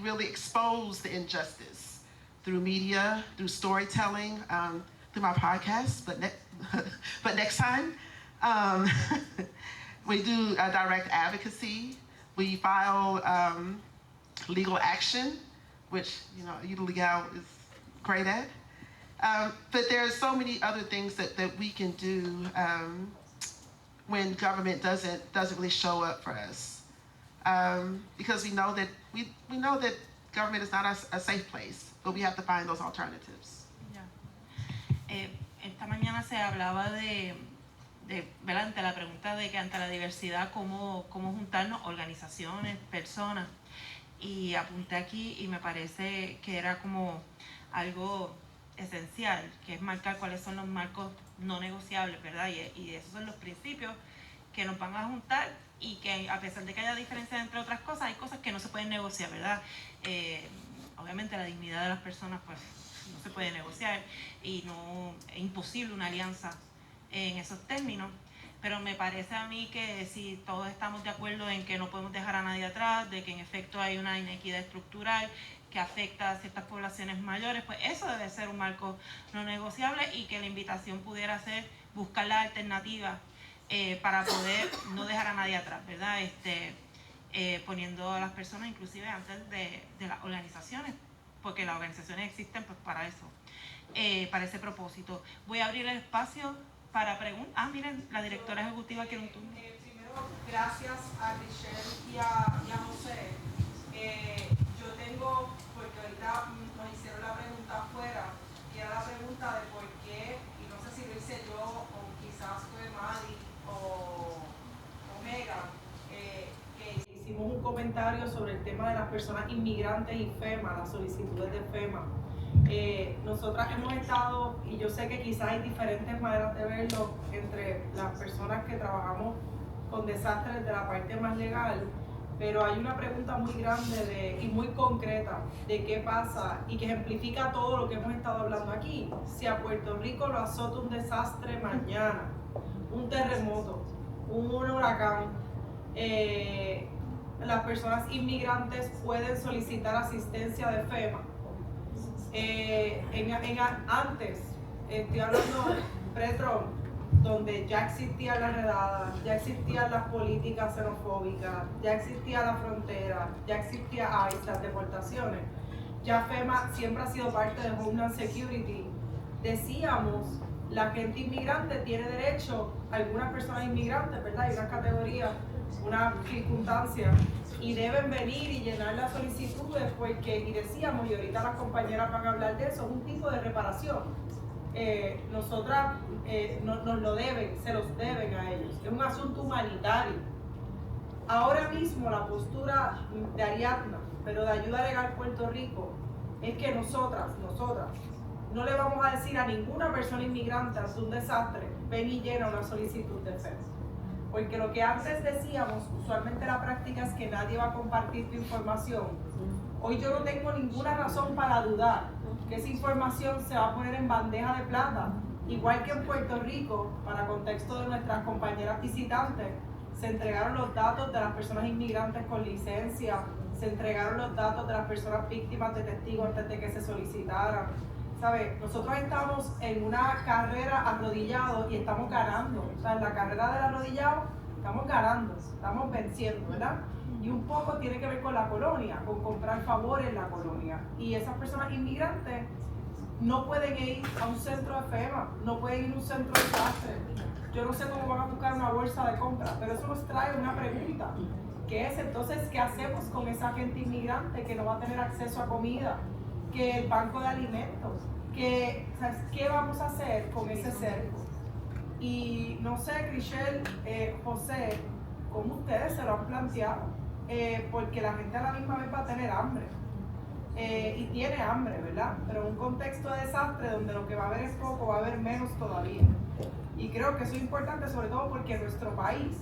really expose the injustice through media, through storytelling, through my podcast, but next time. We do direct advocacy. We file legal action, which UDeLegal is great at. But there are so many other things that we can do when government doesn't really show up for us, because we know that government is not a safe place, but we have to find those alternatives. Yeah. Esta mañana se hablaba ante la pregunta de que ante la diversidad, cómo juntarnos, organizaciones, personas. y apunté aquí y me parece que era como algo esencial, que es marcar cuáles son los marcos no negociables, ¿verdad? Y esos son los principios que nos van a juntar y que a pesar de que haya diferencias entre otras cosas, hay cosas que no se pueden negociar, ¿verdad? Obviamente la dignidad de las personas pues no se puede negociar y no es imposible una alianza en esos términos, pero me parece a mí que si todos estamos de acuerdo en que no podemos dejar a nadie atrás, de que en efecto hay una inequidad estructural que afecta a ciertas poblaciones mayores, pues eso debe ser un marco no negociable y que la invitación pudiera ser buscar la alternativa para poder no dejar a nadie atrás, ¿verdad? Poniendo a las personas inclusive antes de las organizaciones, porque las organizaciones existen pues para eso, para ese propósito. Voy a abrir el espacio para preguntas. Ah, miren, la directora ejecutiva quiere un turno. Primero, gracias a Richelle y a José. Yo tengo, porque ahorita nos hicieron la pregunta afuera, y era la pregunta de por qué, y no sé si lo hice yo, o quizás fue Madi o Megan, que hicimos un comentario sobre el tema de las personas inmigrantes y FEMA, las solicitudes de FEMA. Nosotras hemos estado, y yo sé que quizás hay diferentes maneras de verlo entre las personas que trabajamos con desastres de la parte más legal, pero hay una pregunta muy grande y muy concreta de qué pasa y que ejemplifica todo lo que hemos estado hablando aquí. Si a Puerto Rico lo azota un desastre mañana, un terremoto, un huracán, las personas inmigrantes pueden solicitar asistencia de FEMA. Antes, estoy hablando pre-Trump, donde ya existían las redadas, ya existían las políticas xenofóbicas, ya existía la frontera, ya existía ICE, las deportaciones. Ya FEMA siempre ha sido parte de Homeland Security. Decíamos, la gente inmigrante tiene derecho, algunas personas inmigrantes, ¿verdad? Hay unas categorías, unas circunstancias, y deben venir y llenar las solicitudes porque, y decíamos, y ahorita las compañeras van a hablar de eso, es un tipo de reparación. Nosotras nos lo deben, se los deben a ellos, es un asunto humanitario. Ahora mismo la postura de Ariadna, pero de Ayuda Legal Puerto Rico, es que nosotras, no le vamos a decir a ninguna persona inmigrante ante un desastre, ven y llena una solicitud de FEMA. Porque lo que antes decíamos, usualmente la práctica es que nadie va a compartir tu información. Hoy yo no tengo ninguna razón para dudar que esa información se va a poner en bandeja de plata. Igual que en Puerto Rico, para contexto de nuestras compañeras visitantes, se entregaron los datos de las personas inmigrantes con licencia, se entregaron los datos de las personas víctimas de testigos antes de que se solicitaran. ¿Sabe? Nosotros estamos en una carrera arrodillados y estamos ganando. O sea, en la carrera del arrodillado estamos ganando, estamos venciendo, ¿verdad? Y un poco tiene que ver con la colonia, con comprar favores en la colonia. Y esas personas inmigrantes no pueden ir a un centro de FEMA, no pueden ir a un centro de desastre. Yo no sé cómo van a buscar una bolsa de compra, pero eso nos trae una pregunta, que es entonces, ¿qué hacemos con esa gente inmigrante que no va a tener acceso a comida? Que el banco de alimentos, ¿qué vamos a hacer con ese cerco? Y no sé, Richelle, José, ¿cómo ustedes se lo han planteado? Porque la gente a la misma vez va a tener hambre, y tiene hambre, ¿verdad? Pero en un contexto de desastre donde lo que va a haber es poco, va a haber menos todavía. Y creo que eso es importante, sobre todo porque nuestro país,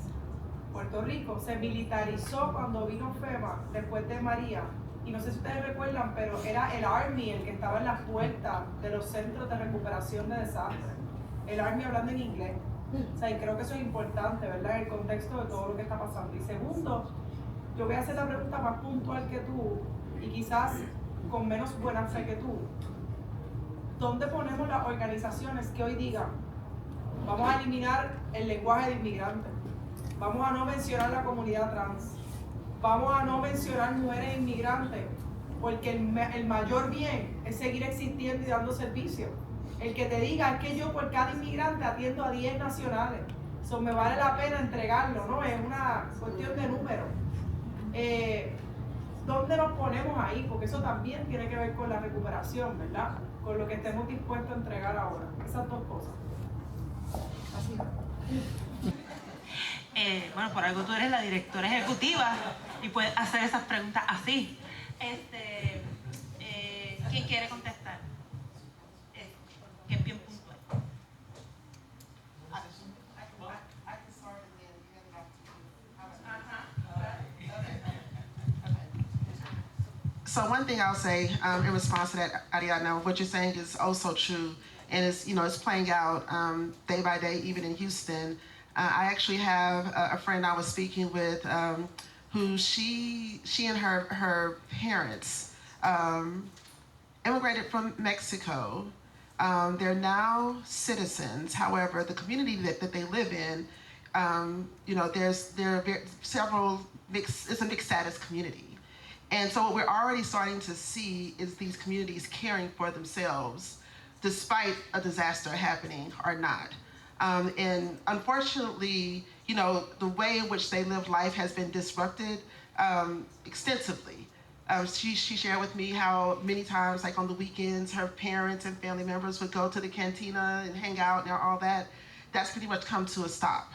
Puerto Rico, se militarizó cuando vino FEMA después de María. Y no sé si ustedes recuerdan, pero era el Army el que estaba en las puertas de los centros de recuperación de desastres. El Army hablando en inglés. O sea, y creo que eso es importante, ¿verdad? En el contexto de todo lo que está pasando. Y segundo, yo voy a hacer la pregunta más puntual que tú, y quizás con menos buena fe que tú. ¿Dónde ponemos las organizaciones que hoy digan, vamos a eliminar el lenguaje de inmigrante, vamos a no mencionar la comunidad trans, vamos a no mencionar mujeres inmigrantes, porque el mayor bien es seguir existiendo y dando servicio? El que te diga es que yo por cada inmigrante atiendo a 10 nacionales, eso me vale la pena entregarlo, ¿no? Es una cuestión de número. ¿Dónde nos ponemos ahí? Porque eso también tiene que ver con la recuperación, ¿verdad? Con lo que estemos dispuestos a entregar ahora. Esas dos cosas. Así. Bueno, por algo tú eres la directora ejecutiva y puedes hacer esas preguntas así. ¿Quién quiere contestar? Que es bien puntual. So one thing I'll say in response to that, Ariadna, what you're saying is also true, and it's playing out day by day, even in Houston. I actually have a friend I was speaking with, who she and her parents immigrated from Mexico. They're now citizens. However, the community that they live in, there are several it's a mixed status community. And so what we're already starting to see is these communities caring for themselves despite a disaster happening or not. And unfortunately, the way in which they live life has been disrupted extensively. She shared with me how many times, like on the weekends, her parents and family members would go to the cantina and hang out and all that. That's pretty much come to a stop.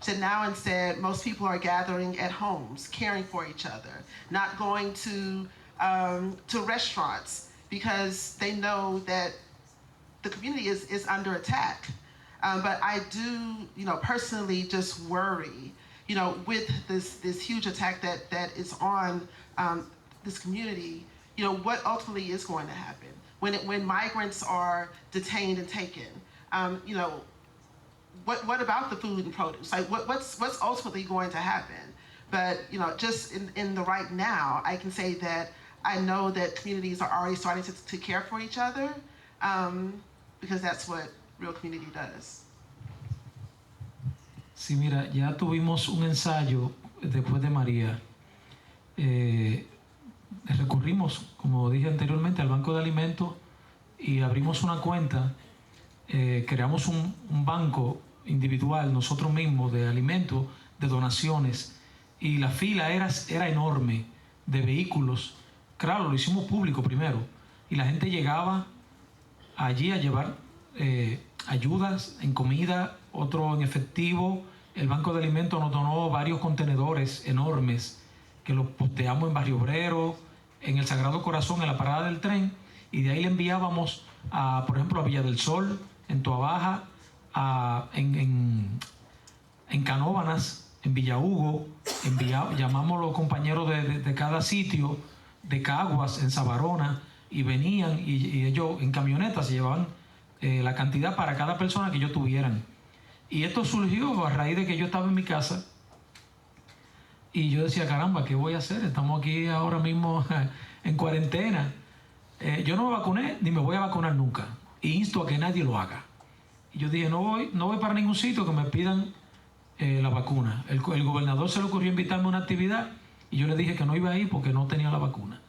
So now instead, most people are gathering at homes, caring for each other, not going to restaurants because they know that the community is under attack. But I do, personally just worry, with this huge attack that is on this community, what ultimately is going to happen when migrants are detained and taken. What about the food and produce? Like what's ultimately going to happen? But just in the right now, I can say that I know that communities are already starting to care for each other, because that's what real community does. Sí, mira, ya tuvimos un ensayo después de María. Recurrimos, como dije anteriormente, al Banco de Alimentos y abrimos una cuenta. Creamos un banco individual nosotros mismos de alimentos, de donaciones, y la fila era enorme de vehículos. Claro, lo hicimos público primero y la gente llegaba allí a llevar ayudas en comida, otro en efectivo. El Banco de Alimentos nos donó varios contenedores enormes que los posteamos en Barrio Obrero, en el Sagrado Corazón, en la parada del tren, y de ahí le enviábamos por ejemplo, a Villa del Sol, en Toabaja, en Canóvanas, en Villa Hugo, llamamos a los compañeros de cada sitio, de Caguas, en Sabarona, y venían y ellos en camionetas se llevaban la cantidad para cada persona que ellos tuvieran. Y esto surgió a raíz de que yo estaba en mi casa y yo decía, caramba, ¿qué voy a hacer? Estamos aquí ahora mismo en cuarentena. Yo no me vacuné ni me voy a vacunar nunca. Y insto a que nadie lo haga. Y yo dije, no voy para ningún sitio que me pidan la vacuna. El gobernador se le ocurrió invitarme a una actividad y yo le dije que no iba a ir porque no tenía la vacuna.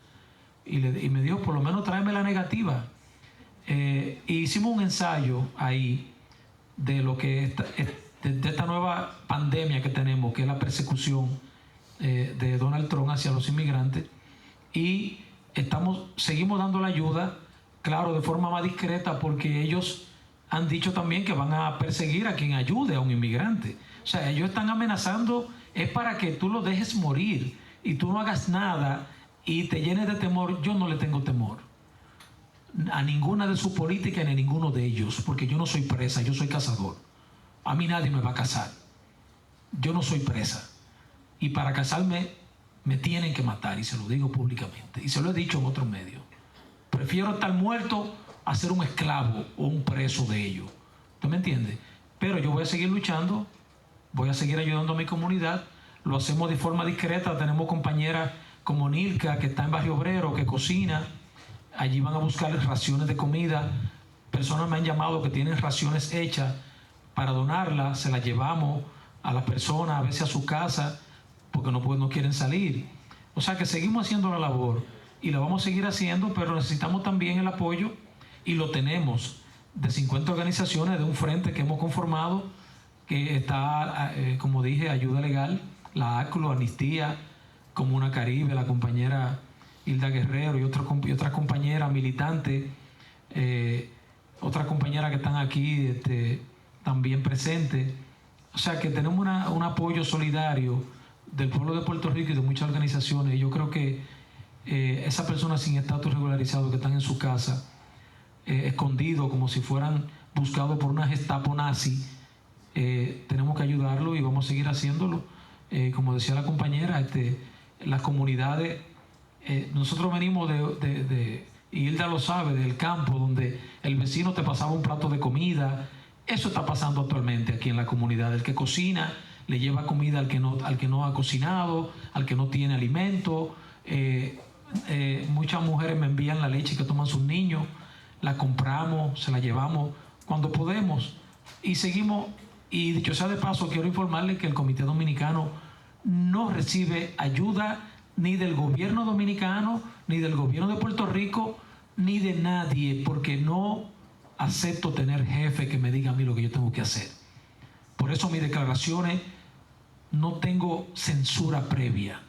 Y me dijo, por lo menos tráeme la negativa. E hicimos un ensayo ahí de lo que de esta nueva pandemia que tenemos, que es la persecución de Donald Trump hacia los inmigrantes, y seguimos dando la ayuda, claro, de forma más discreta, porque ellos han dicho también que van a perseguir a quien ayude a un inmigrante. O sea, ellos están amenazando, es para que tú lo dejes morir y tú no hagas nada y te llenes de temor. Yo no le tengo temor a ninguna de sus políticas ni a ninguno de ellos, porque yo no soy presa, yo soy cazador. A mí nadie me va a cazar. Yo no soy presa. Y para cazarme me tienen que matar, y se lo digo públicamente. Y se lo he dicho en otros medios. Prefiero estar muerto a ser un esclavo o un preso de ellos. ¿Usted me entiende? Pero yo voy a seguir luchando, voy a seguir ayudando a mi comunidad. Lo hacemos de forma discreta. Tenemos compañeras como Nilka, que está en Barrio Obrero, que cocina. Allí van a buscar raciones de comida. Personas me han llamado que tienen raciones hechas para donarlas. Se las llevamos a las personas, a veces a su casa, porque no quieren salir. O sea que seguimos haciendo la labor y la vamos a seguir haciendo, pero necesitamos también el apoyo, y lo tenemos, de 50 organizaciones, de un frente que hemos conformado, que está, como dije, Ayuda Legal, la ACLU, Amnistía, Comuna Caribe, la compañera Hilda Guerrero y otras compañeras militantes, otras compañeras que están aquí también presentes. O sea que tenemos un apoyo solidario del pueblo de Puerto Rico y de muchas organizaciones. Y yo creo que esas personas sin estatus regularizado que están en su casa, escondidos como si fueran buscados por una Gestapo nazi, tenemos que ayudarlo y vamos a seguir haciéndolo. Como decía la compañera, las comunidades, nosotros venimos y Hilda lo sabe, del campo, donde el vecino te pasaba un plato de comida. Eso está pasando actualmente aquí en la comunidad. El que cocina le lleva comida al que no ha cocinado, al que no tiene alimento. Muchas mujeres me envían la leche que toman sus niños, la compramos, se la llevamos cuando podemos y seguimos. Y dicho sea de paso, quiero informarles que el Comité Dominicano no recibe ayuda ni del gobierno dominicano, ni del gobierno de Puerto Rico, ni de nadie, porque no acepto tener jefe que me diga a mí lo que yo tengo que hacer. Por eso mis declaraciones no tengo censura previa,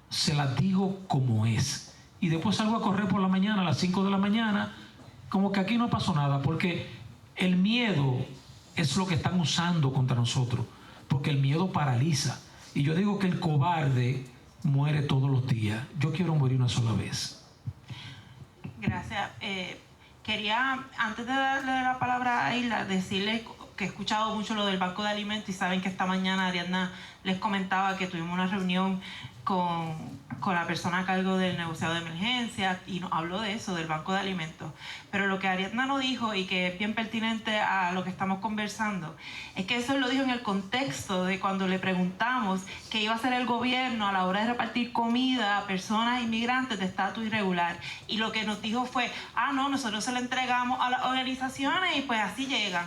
se las digo como es. Y después salgo a correr por la mañana, a las 5 de la mañana, como que aquí no pasó nada, porque el miedo es lo que están usando contra nosotros, porque el miedo paraliza. Y yo digo que el cobarde muere todos los días. Yo quiero morir una sola vez. Gracias. Quería, antes de darle la palabra a Hilda, decirle que he escuchado mucho lo del Banco de Alimentos y saben que esta mañana Ariadna les comentaba que tuvimos una reunión con la persona a cargo del negociado de emergencia y nos habló de eso, del Banco de Alimentos. Pero lo que Ariadna nos dijo y que es bien pertinente a lo que estamos conversando, es que eso lo dijo en el contexto de cuando le preguntamos qué iba a hacer el gobierno a la hora de repartir comida a personas inmigrantes de estatus irregular. Y lo que nos dijo fue, no, nosotros se lo entregamos a las organizaciones y pues así llegan.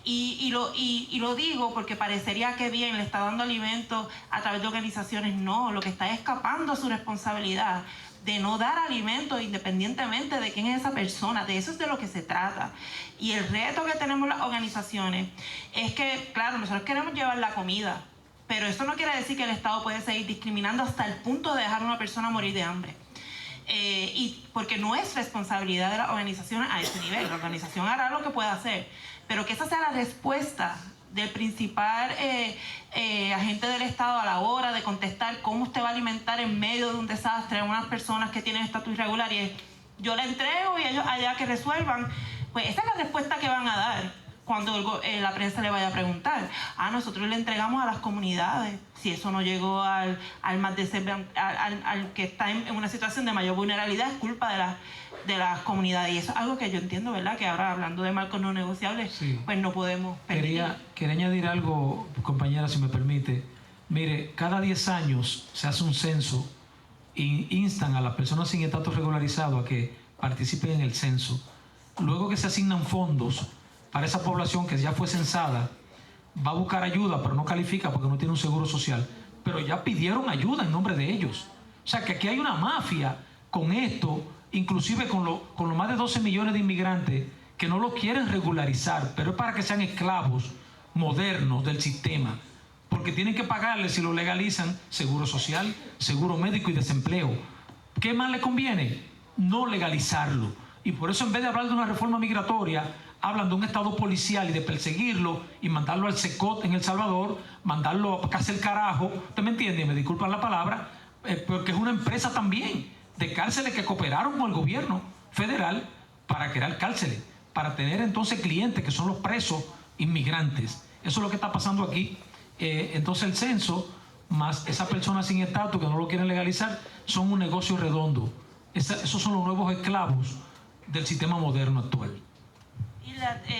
Y lo digo porque parecería que bien le está dando alimentos a través de organizaciones. No, lo que está escapando a su responsabilidad de no dar alimentos independientemente de quién es esa persona. De eso es de lo que se trata. Y el reto que tenemos las organizaciones es que, claro, nosotros queremos llevar la comida, pero eso no quiere decir que el Estado puede seguir discriminando hasta el punto de dejar a una persona morir de hambre. Y porque no es responsabilidad de las organizaciones a ese nivel. La organización hará lo que pueda hacer, pero que esa sea la respuesta del principal agente del Estado a la hora de contestar cómo usted va a alimentar en medio de un desastre a unas personas que tienen estatus irregular, y es, yo la entrego y ellos allá que resuelvan. Pues esa es la respuesta que van a dar cuando la prensa le vaya a preguntar. Nosotros le entregamos a las comunidades. Si eso no llegó al que está en una situación de mayor vulnerabilidad, es culpa de las comunidades. Y eso es algo que yo entiendo, ¿verdad? Que ahora, hablando de marcos no negociables, sí, pues no podemos permitir. Quería añadir algo, compañera, si me permite. Mire, cada 10 años se hace un censo e instan a las personas sin estatus regularizado a que participen en el censo. Luego que se asignan fondos para esa población que ya fue censada, va a buscar ayuda, pero no califica porque no tiene un seguro social. Pero ya pidieron ayuda en nombre de ellos. O sea, que aquí hay una mafia con esto, inclusive con los más de 12 millones de inmigrantes que no lo quieren regularizar, pero es para que sean esclavos modernos del sistema, porque tienen que pagarle, si lo legalizan, seguro social, seguro médico y desempleo. ¿Qué más le conviene? No legalizarlo. Y por eso, en vez de hablar de una reforma migratoria, hablan de un estado policial y de perseguirlo y mandarlo al SECOT en El Salvador, mandarlo a casa el carajo. ¿Usted me entiende? Me disculpan la palabra, porque es una empresa también de cárceles que cooperaron con el gobierno federal para crear cárceles, para tener entonces clientes que son los presos inmigrantes. Eso es lo que está pasando aquí. Entonces el censo, más esas personas sin estatus que no lo quieren legalizar, son un negocio redondo. Esos son los nuevos esclavos del sistema moderno actual.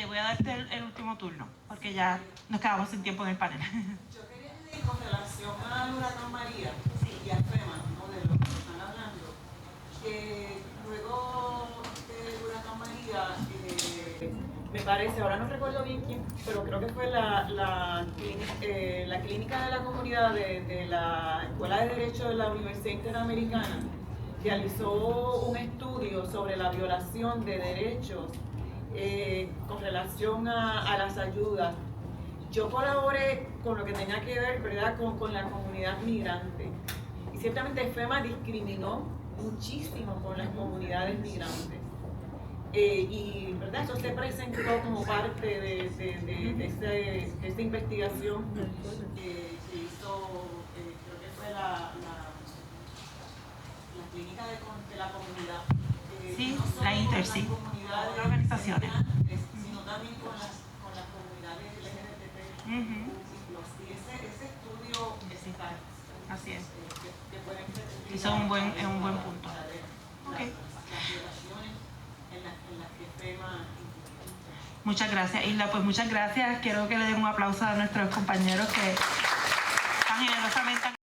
Voy a darte el último turno, porque ya nos quedamos sin tiempo en el panel. Yo quería decir con relación al huracán María y al FEMA, ¿no? De lo que están hablando, que luego del huracán María, me parece, ahora no recuerdo bien quién, pero creo que fue la clínica de la comunidad de la Escuela de Derecho de la Universidad Interamericana, realizó un estudio sobre la violación de derechos con relación a las ayudas. Yo colaboré con lo que tenía que ver, ¿verdad?, con la comunidad migrante. Y ciertamente FEMA discriminó muchísimo con las comunidades migrantes. Y ¿verdad?, eso se presentó como parte de esta investigación que hizo, creo que fue la clínica de Intercy, comunidades organizaciones. sino también con las comunidades LGBTQ+. Y ese estudio está. Así es. Que pueden ser Eso es un buen punto. Okay. Las relaciones en las que FEMA. Muchas gracias, Isla. Pues muchas gracias. Quiero que le den un aplauso a nuestros compañeros que tan generosamente han